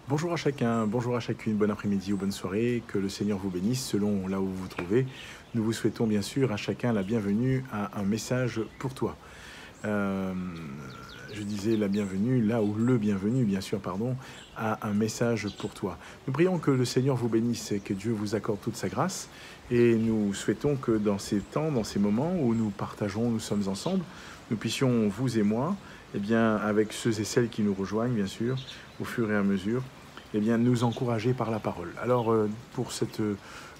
Bonjour à chacun, bonjour à chacune, bon après-midi ou bonne soirée, que le Seigneur vous bénisse selon là où vous vous trouvez. Nous vous souhaitons bien sûr à chacun la bienvenue à un message pour toi. Euh, je disais la bienvenue, là où le bienvenu, bien sûr, pardon, à un message pour toi. Nous prions que le Seigneur vous bénisse et que Dieu vous accorde toute sa grâce. Et nous souhaitons que dans ces temps, dans ces moments où nous partageons, nous sommes ensemble, nous puissions, vous et moi, eh bien, avec ceux et celles qui nous rejoignent, bien sûr, au fur et à mesure, eh bien, nous encourager par la parole. Alors, pour cette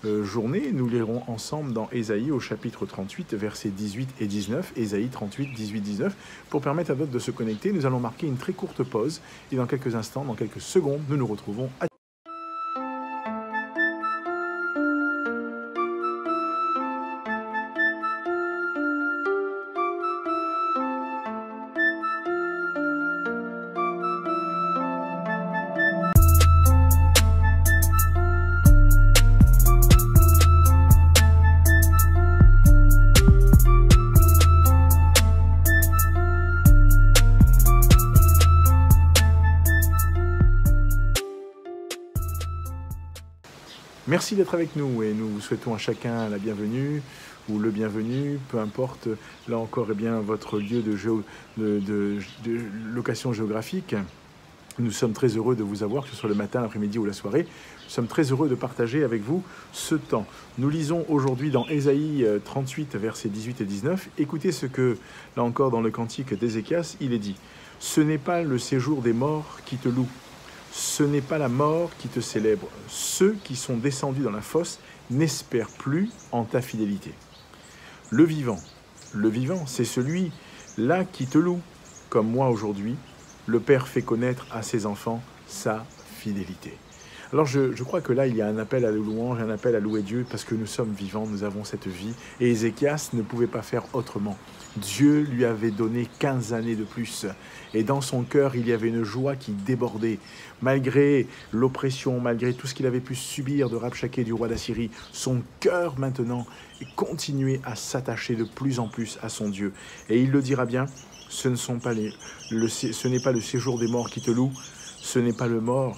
journée, nous lirons ensemble dans Ésaïe au chapitre 38, versets 18 et 19. Ésaïe 38, 18, 19. Pour permettre à d'autres de se connecter, nous allons marquer une très courte pause. Et dans quelques instants, dans quelques secondes, nous nous retrouvons à... Merci d'être avec nous et nous vous souhaitons à chacun la bienvenue ou le bienvenu, peu importe, là encore, eh bien, votre lieu de location géographique. Nous sommes très heureux de vous avoir, que ce soit le matin, l'après-midi ou la soirée. Nous sommes très heureux de partager avec vous ce temps. Nous lisons aujourd'hui dans Ésaïe 38, versets 18 et 19. Écoutez ce que, là encore, dans le cantique d'Ézéchias, il est dit. « Ce n'est pas le séjour des morts qui te loue. Ce n'est pas la mort qui te célèbre. Ceux qui sont descendus dans la fosse n'espèrent plus en ta fidélité. Le vivant, c'est celui-là qui te loue. Comme moi aujourd'hui, le Père fait connaître à ses enfants sa fidélité. » Alors je crois que là, il y a un appel à la louange, un appel à louer Dieu, parce que nous sommes vivants, nous avons cette vie. Et Ézéchias ne pouvait pas faire autrement. Dieu lui avait donné 15 années de plus. Et dans son cœur, il y avait une joie qui débordait. Malgré l'oppression, malgré tout ce qu'il avait pu subir de Rabshakeh, du roi d'Assyrie, son cœur maintenant continuait à s'attacher de plus en plus à son Dieu. Et il le dira bien, ce n'est pas le séjour des morts qui te loue, ce n'est pas la mort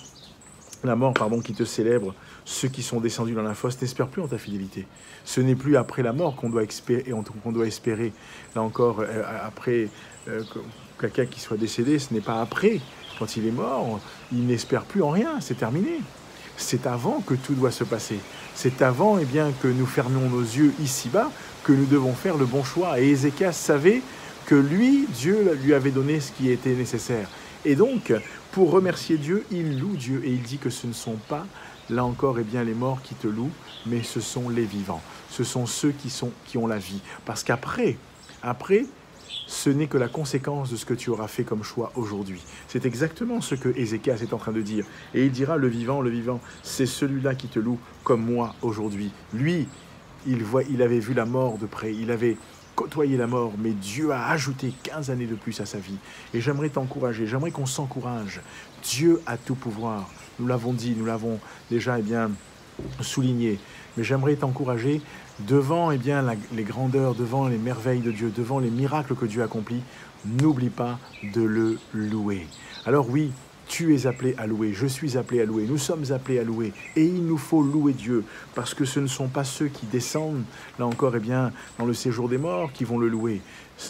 qui te célèbre. Ceux qui sont descendus dans la fosse n'espèrent plus en ta fidélité. Ce n'est plus après la mort qu'on doit espérer. Là encore, après quelqu'un qui soit décédé, ce n'est pas après. Quand il est mort, il n'espère plus en rien, c'est terminé. C'est avant que tout doit se passer. C'est avant que nous fermions nos yeux ici-bas que nous devons faire le bon choix. Et Ézéchias savait que Dieu lui avait donné ce qui était nécessaire. Et donc, pour remercier Dieu, il loue Dieu et il dit que ce ne sont pas, là encore, les morts qui te louent, mais ce sont les vivants. Ce sont ceux qui ont la vie. Parce qu'après, ce n'est que la conséquence de ce que tu auras fait comme choix aujourd'hui. C'est exactement ce que Ézéchias est en train de dire. Et il dira, le vivant, c'est celui-là qui te loue comme moi aujourd'hui. Lui, il avait vu la mort de près, il avait côtoyé la mort, mais Dieu a ajouté 15 années de plus à sa vie. Et j'aimerais t'encourager, j'aimerais qu'on s'encourage. Dieu a tout pouvoir. Nous l'avons dit, nous l'avons déjà souligné. Mais j'aimerais t'encourager devant les grandeurs, devant les merveilles de Dieu, devant les miracles que Dieu accomplit. N'oublie pas de le louer. Alors oui, tu es appelé à louer, je suis appelé à louer, nous sommes appelés à louer. Et il nous faut louer Dieu, parce que ce ne sont pas ceux qui descendent, là encore, dans le séjour des morts, qui vont le louer.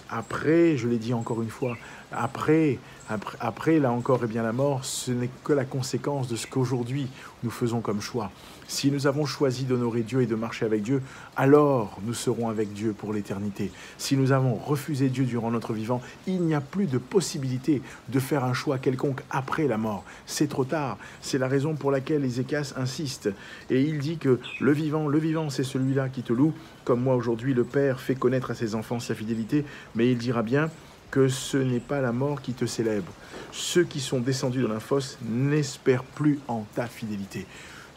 Après, je l'ai dit encore une fois, après, là encore, la mort, ce n'est que la conséquence de ce qu'aujourd'hui nous faisons comme choix. Si nous avons choisi d'honorer Dieu et de marcher avec Dieu, alors nous serons avec Dieu pour l'éternité. Si nous avons refusé Dieu durant notre vivant, il n'y a plus de possibilité de faire un choix quelconque après la mort. C'est trop tard. C'est la raison pour laquelle Ézéchias insiste. Et il dit que le vivant, c'est celui-là qui te loue. Comme moi aujourd'hui, le Père fait connaître à ses enfants sa fidélité, mais il dira bien que ce n'est pas la mort qui te célèbre. Ceux qui sont descendus dans la fosse n'espèrent plus en ta fidélité.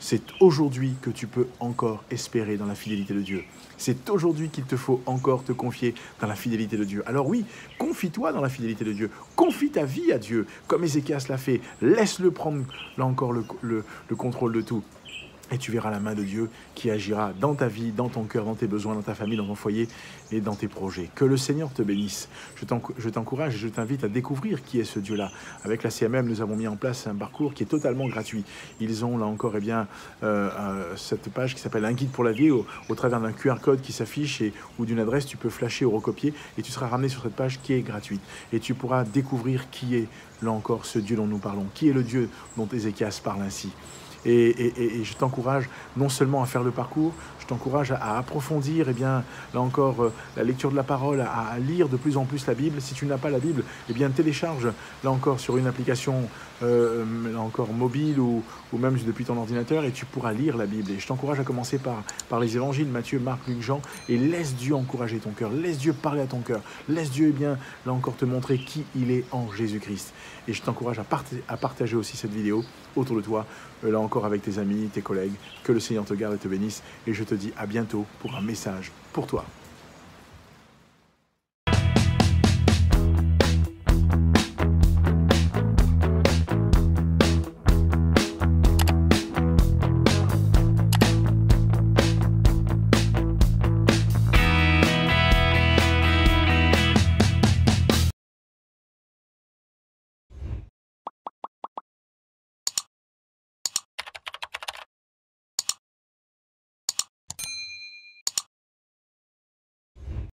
C'est aujourd'hui que tu peux encore espérer dans la fidélité de Dieu. C'est aujourd'hui qu'il te faut encore te confier dans la fidélité de Dieu. Alors oui, confie-toi dans la fidélité de Dieu. Confie ta vie à Dieu, comme Ézéchias l'a fait. Laisse-le prendre, là encore, le contrôle de tout. Et tu verras la main de Dieu qui agira dans ta vie, dans ton cœur, dans tes besoins, dans ta famille, dans ton foyer et dans tes projets. Que le Seigneur te bénisse. Je t'encourage et je t'invite à découvrir qui est ce Dieu-là. Avec la CMM, nous avons mis en place un parcours qui est totalement gratuit. Ils ont là encore cette page qui s'appelle « Un guide pour la vie » au travers d'un QR code qui s'affiche ou d'une adresse, tu peux flasher ou recopier et tu seras ramené sur cette page qui est gratuite. Et tu pourras découvrir qui est là encore ce Dieu dont nous parlons, qui est le Dieu dont Ézéchias parle ainsi. Et je t'encourage non seulement à faire le parcours, je t'encourage à approfondir, là encore, la lecture de la parole, à lire de plus en plus la Bible. Si tu n'as pas la Bible, télécharge, là encore, sur une application, là encore, mobile ou même depuis ton ordinateur, et tu pourras lire la Bible. Et je t'encourage à commencer par les évangiles, Matthieu, Marc, Luc, Jean, et laisse Dieu encourager ton cœur, laisse Dieu parler à ton cœur, laisse Dieu, là encore, te montrer qui il est en Jésus-Christ. Et je t'encourage à partager aussi cette vidéo autour de toi, là encore avec tes amis, tes collègues. Que le Seigneur te garde et te bénisse. Et je te dis à bientôt pour un message pour toi.